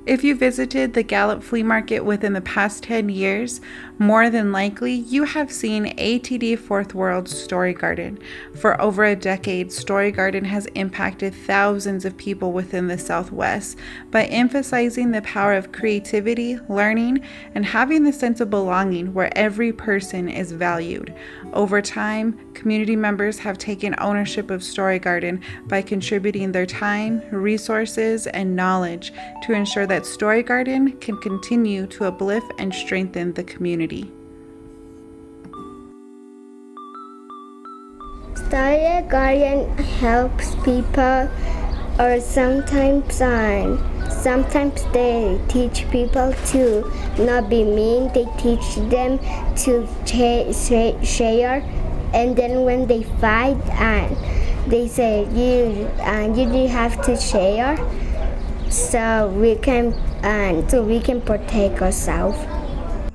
If you visited the Gallup Flea Market within the past 10 years, more than likely you have seen ATD Fourth World's Story Garden. For over a decade, Story Garden has impacted thousands of people within the Southwest by emphasizing the power of creativity, learning, and having the sense of belonging where every person is valued. Over time, community members have taken ownership of Story Garden by contributing their time, resources, and knowledge to ensure that Story Garden can continue to uplift and strengthen the community. Story Garden helps people, or sometimes they teach people to not be mean. They teach them to share, and then when they fight, and they say you have to share, so we can protect ourselves.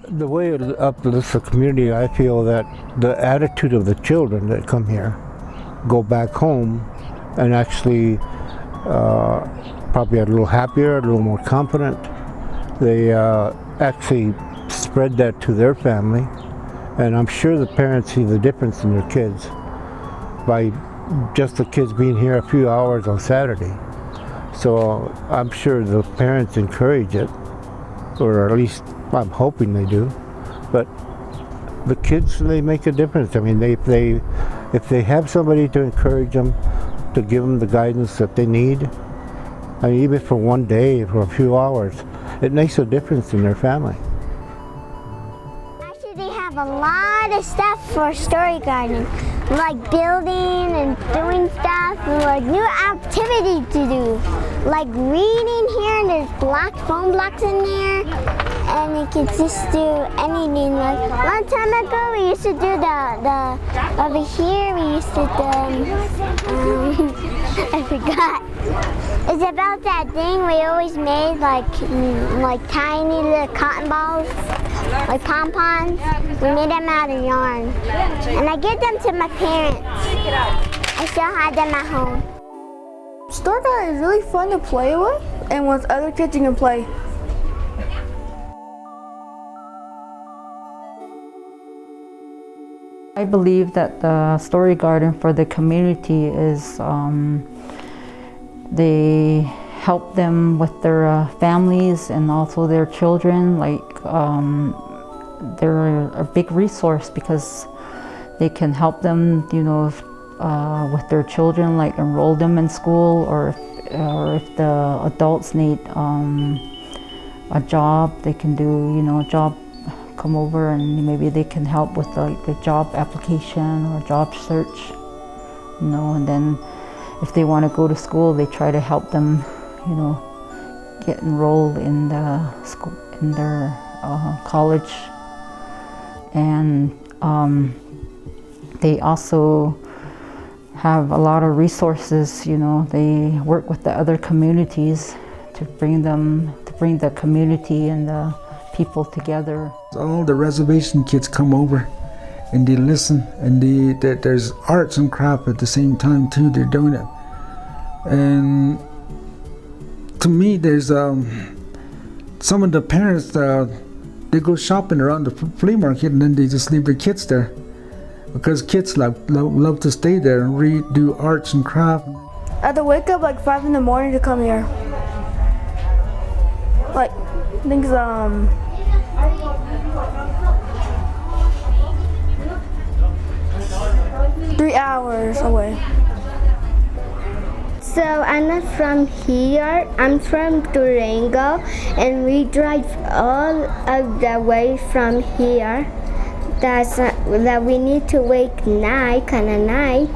The way it uplifts the community, I feel that the attitude of the children that come here go back home and actually probably a little happier, a little more confident. They actually spread that to their family, and I'm sure the parents see the difference in their kids by just the kids being here a few hours on Saturday. So I'm sure the parents encourage it, or at least I'm hoping they do. But the kids, they make a difference. I mean, if they have somebody to encourage them, to give them the guidance that they need, I mean, even for one day, for a few hours, it makes a difference in their family. Actually, they have a lot of stuff for Story Garden, like building and doing stuff, and like new activity to do, like reading here, and there's phone blocks in there, and you can just do anything. Like long time ago, we used to do the over here. We used to do I forgot. It's about that thing we always made, like tiny little cotton balls, like pom-poms. We made them out of yarn, and I give them to my parents. I still have them at home. Story Garden is really fun to play with, and with other kids you can play. I believe that the Story Garden for the community is they help them with their families and also their children. They're a big resource because they can help them, with their children, like enroll them in school, or if the adults need a job, they can do, job, come over and maybe they can help with the job application or job search, and then if they want to go to school, they try to help them, get enrolled in the school, in their college. And they also have a lot of resources. They work with the other communities to bring the community and the people together. All the reservation kids come over and they listen, and there's arts and craft at the same time too. They're doing it, and to me, there's some of the parents they go shopping around the flea market, and then they just leave their kids there because kids love to stay there and read, do arts and craft. I have to wake up like 5 in the morning to come here. Like, I think it's 3 hours away. So I'm not from here, I'm from Durango, and we drive all of the way from here. That we need to wake kind of night,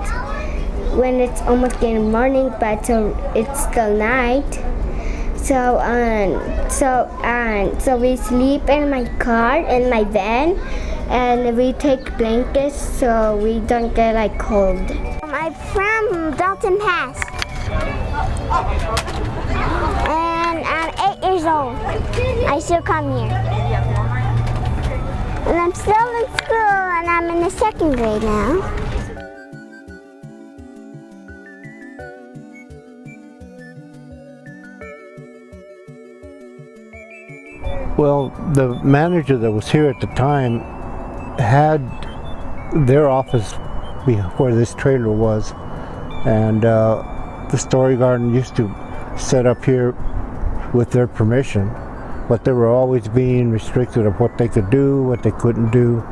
when it's almost getting morning, but it's still night. So we sleep in my car, in my van, and we take blankets so we don't get cold. I'm from Dalton Pass, and I'm 8 years old. I still come here, and I'm still in school, and I'm in the 2nd grade now. Well, the manager that was here at the time had their office where this trailer was, and the Story Garden used to set up here with their permission, but they were always being restricted of what they could do, what they couldn't do,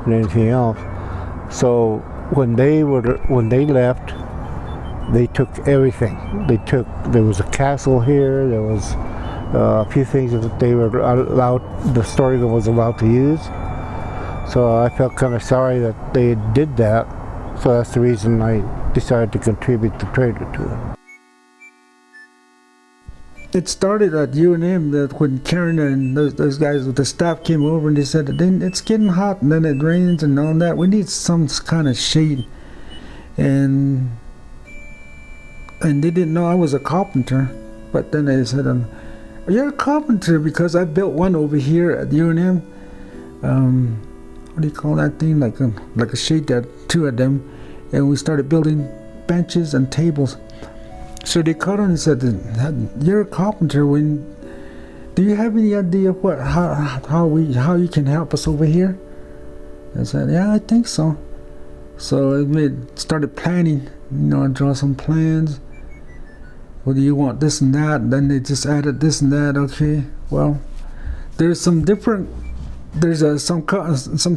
and anything else. So when they left, they took everything. There was a castle here, there was a few things that they were allowed, the Story Garden was allowed to use. So I felt kind of sorry that they did that. So that's the reason I decided to contribute the trailer to them. It started at UNM that when Karen and those guys with the staff came over and they said, it's getting hot and then it rains and all that. We need some kind of shade. And they didn't know I was a carpenter. But then they said, you're a carpenter because I built one over here at UNM. What do you call that thing? Like a shade, that two of them. And we started building benches and tables. So they called on and said, you're a carpenter. Do you have any idea how you can help us over here? I said, yeah, I think so. So I started planning, draw some plans. What do you want, this and that? And then they just added this and that. Okay, well, there's some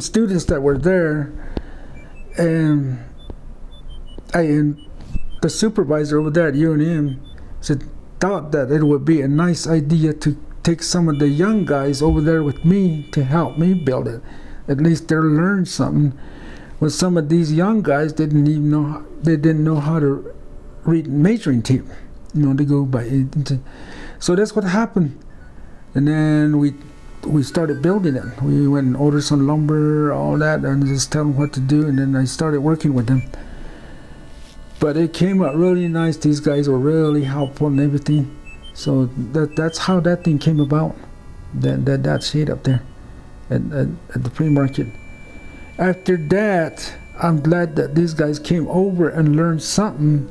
students that were there, and the supervisor over there at UNM thought that it would be a nice idea to take some of the young guys over there with me to help me build it. At least they'll learn something. Well, some of these young guys didn't know how to read measuring tape, to go by. So that's what happened. And then we started building it. We went and ordered some lumber, all that, and just tell them what to do. And then I started working with them. But it came out really nice. These guys were really helpful and everything. So that's how that thing came about. That shade up there at the flea market. After that, I'm glad that these guys came over and learned something,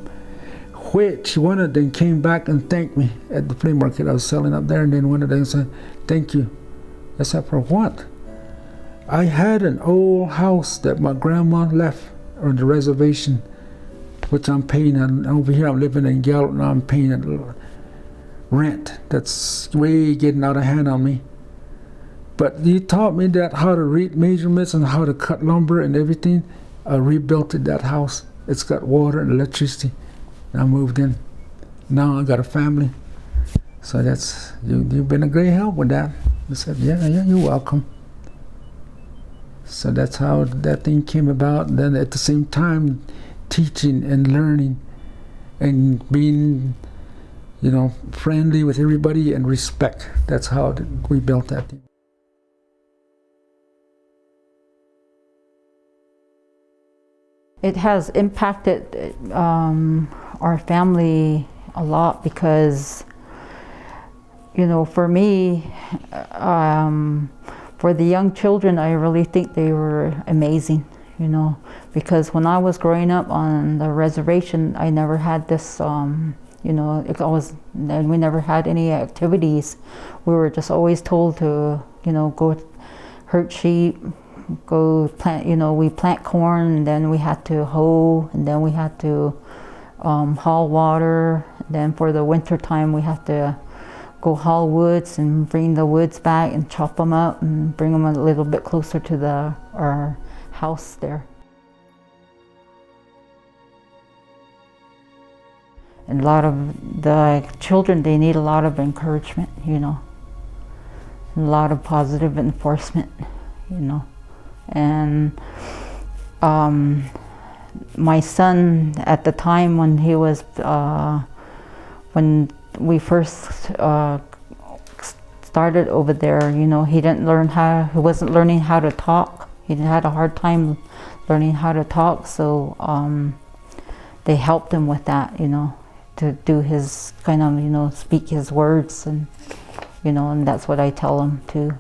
which one of them came back and thanked me at the flea market I was selling up there. And then one of them said, thank you. I said, for what? I had an old house that my grandma left on the reservation, which I'm paying. Over here I'm living in Gallup, and I'm paying a rent that's way getting out of hand on me. But you taught me that how to read measurements and how to cut lumber and everything. I rebuilt that house. It's got water and electricity. I moved in. Now I got a family. So that's you've been a great help with that. I said, yeah, you're welcome. So that's how that thing came about. And then at the same time, teaching and learning and being, friendly with everybody and respect. That's how we built that thing. It has impacted our family a lot because, for me, for the young children, I really think they were amazing, because when I was growing up on the reservation, I never had this, and we never had any activities. We were just always told to, go herd sheep, go plant, we plant corn, and then we had to hoe, and then we had to haul water. Then for the winter time, we had to go haul woods and bring the woods back and chop them up and bring them a little bit closer to our house there. And a lot of the children, they need a lot of encouragement, a lot of positive enforcement, And my son, at the time when he was, when we first started over there, he wasn't learning how to talk. He had a hard time learning how to talk, so they helped him with that, to do his kind of, speak his words, and, and that's what I tell him too.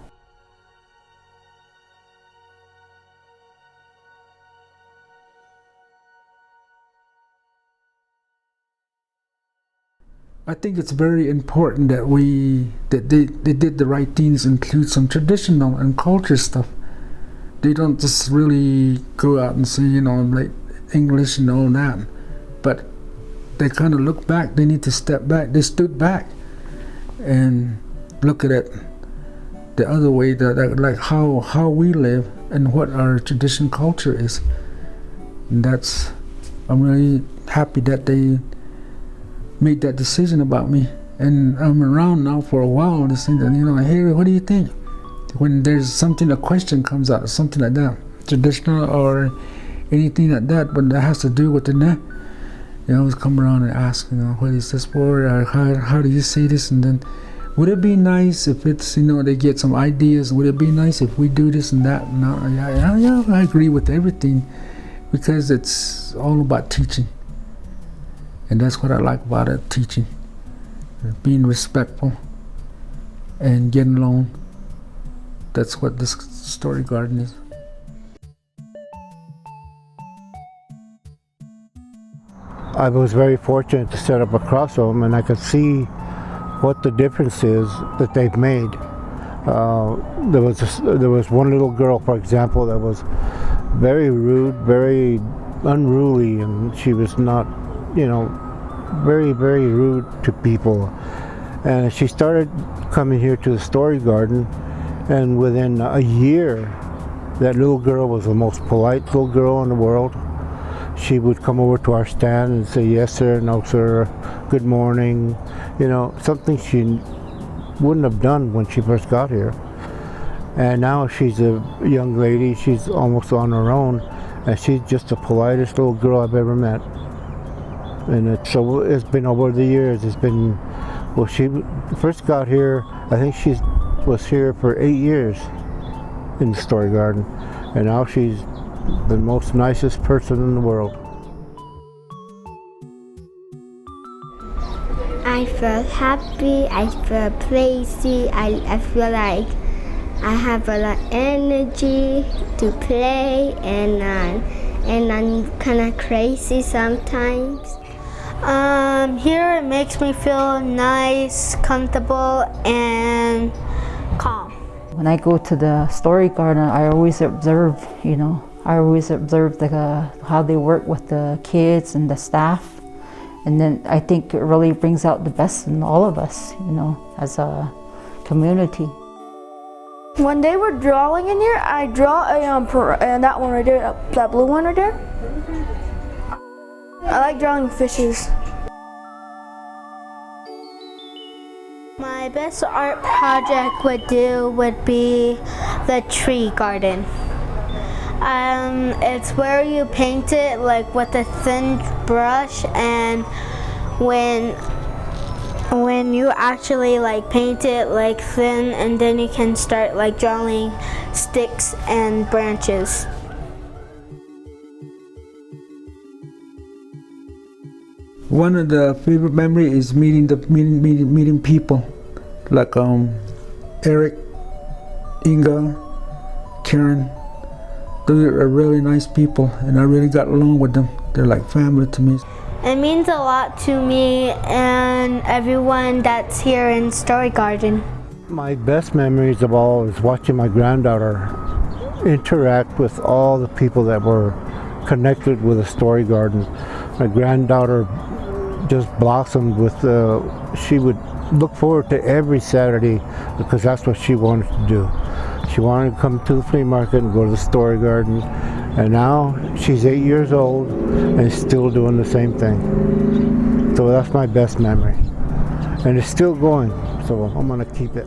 I think it's very important that they did the right things, include some traditional and culture stuff. They don't just really go out and say, like English and all that, but they kind of look back. They need to step back. They stood back and look at it the other way, like how we live and what our tradition culture is. And I'm really happy that they made that decision about me. And I'm around now for a while to say that, hey, what do you think? When there's something, a question comes out, something like that, traditional or anything like that, but that has to do with the net. They always come around and ask, what is this for? Or how do you say this? And then, would it be nice if it's, they get some ideas? Would it be nice if we do this and that? No, yeah, I agree with everything, because it's all about teaching. And that's what I like about it, teaching. Being respectful and getting along. That's what this story garden is. I was very fortunate to set up across from them, and I could see what the difference is that they've made. There was one little girl, for example, that was very rude, very unruly, and she was not, very, very rude to people. And she started coming here to the story garden, and within a year, that little girl was the most polite little girl in the world. She would come over to our stand and say, yes sir, no sir, good morning, something she wouldn't have done when she first got here. And now she's a young lady, she's almost on her own, and she's just the politest little girl I've ever met. And it's been over the years, she first got here, I think she was here for 8 years in the story garden, and now she's the most nicest person in the world. I feel happy, I feel crazy, I feel like I have a lot of energy to play, and I'm kind of crazy sometimes. Here it makes me feel nice, comfortable, and calm. When I go to the story garden, I always observe, how they work with the kids and the staff. And then I think it really brings out the best in all of us, as a community. When they were drawing in here, I draw that one right there, that blue one right there. I like drawing fishes. My best art project would be the tree garden. It's where you paint it like with a thin brush, and when you actually like paint it like thin, and then you can start like drawing sticks and branches. One of the favorite memories is meeting people, like Eric, Inga, Karen. They are really nice people, and I really got along with them. They're like family to me. It means a lot to me and everyone that's here in Story Garden. My best memories of all is watching my granddaughter interact with all the people that were connected with the Story Garden. My granddaughter just blossomed with, she would look forward to every Saturday because that's what she wanted to do. She wanted to come to the flea market and go to the story garden, and now she's 8 years old and still doing the same thing. So that's my best memory, and it's still going, so I'm going to keep it.